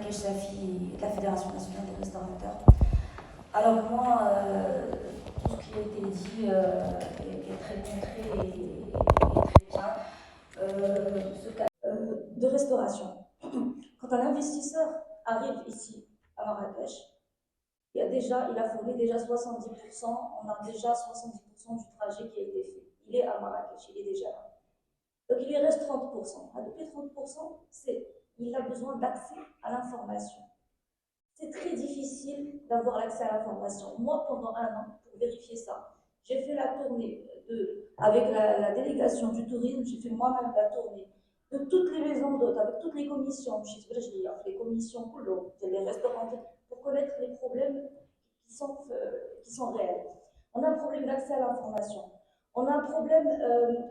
Nadège Safi de la Fédération nationale des restaurateurs. Alors moi, tout ce qui a été dit est très concret et très bien. Ce cas de restauration. Quand un investisseur arrive ici à Marrakech, il a fourni déjà 70%, on a déjà 70% du trajet qui a été fait. Il est à Marrakech, il est déjà là. Donc il lui reste 30%. Depuis 30%, il a besoin d'accès à l'information. C'est très difficile d'avoir l'accès à l'information. Moi, pendant un an, pour vérifier ça, j'ai fait la tournée avec la délégation du tourisme, j'ai fait moi-même la tournée de toutes les maisons d'hôtes, avec toutes les commissions, les commissions les restaurants, pour connaître les problèmes qui sont réels. On a un problème d'accès à l'information. On a un problème,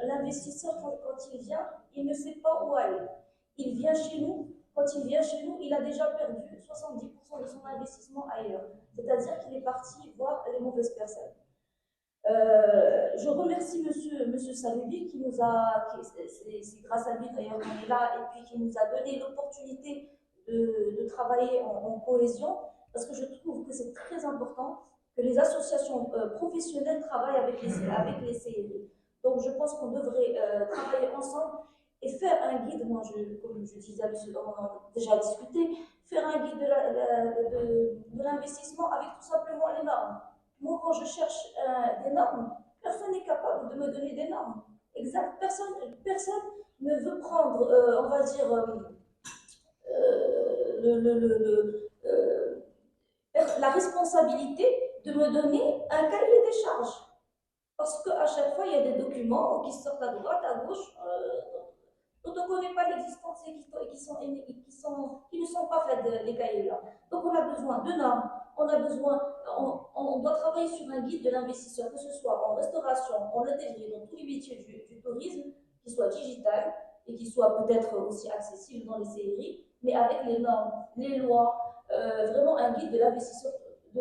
l'investisseur, quand il vient, il ne sait pas où aller. Il vient chez nous, quand il vient chez nous, il a déjà perdu 70% de son investissement ailleurs. C'est-à-dire qu'il est parti voir les mauvaises personnes. Je remercie monsieur Salubi qui nous a, c'est grâce à lui d'ailleurs qu'on est là, et puis qui nous a donné l'opportunité de travailler en cohésion, parce que je trouve que c'est très important que les associations professionnelles travaillent avec les CRI. Donc je pense qu'on devrait travailler ensemble et faire un guide, comme je disais à monsieur, on a déjà discuté, faire un guide de l'investissement avec tout simplement les normes. Moi, quand je cherche des normes, personne n'est capable de me donner des normes. Exact. Personne ne veut prendre, on va dire, la responsabilité de me donner un cahier des charges. Parce qu'à chaque fois, il y a des documents qui sortent à droite, à gauche, dont on ne connaît pas l'existence et qui ne sont pas faites, les cahiers-là. Donc on a besoin de normes, on doit travailler sur un guide de l'investisseur, que ce soit en restauration, en hôtellerie, dans tous les métiers du tourisme, qui soit digital et qui soit peut-être aussi accessible dans les CRI, mais avec les normes, les lois, vraiment un guide de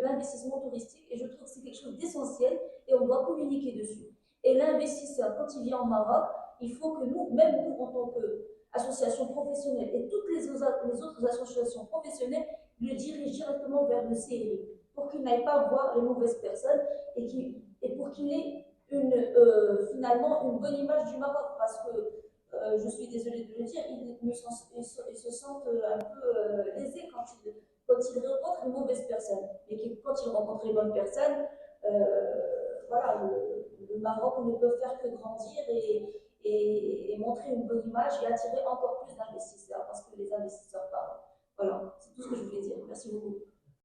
l'investissement touristique. Et je trouve que c'est quelque chose d'essentiel et on doit communiquer dessus. Et l'investisseur, quand il vient au Maroc, il faut que nous, même nous en tant qu'association professionnelle et toutes les autres associations professionnelles, le dirigent directement vers le CRI pour qu'il n'aille pas voir les mauvaises personnes et pour qu'il ait finalement une bonne image du Maroc, parce que je suis désolée de le dire, ils se sentent un peu lésés quand ils rencontrent les mauvaises personnes. Et quand ils rencontrent les bonnes personnes, voilà, le Maroc ne peut faire que grandir et montrer une bonne image et attirer encore plus d'investisseurs, parce que les investisseurs parlent. Voilà, c'est tout ce que je voulais dire. Merci beaucoup.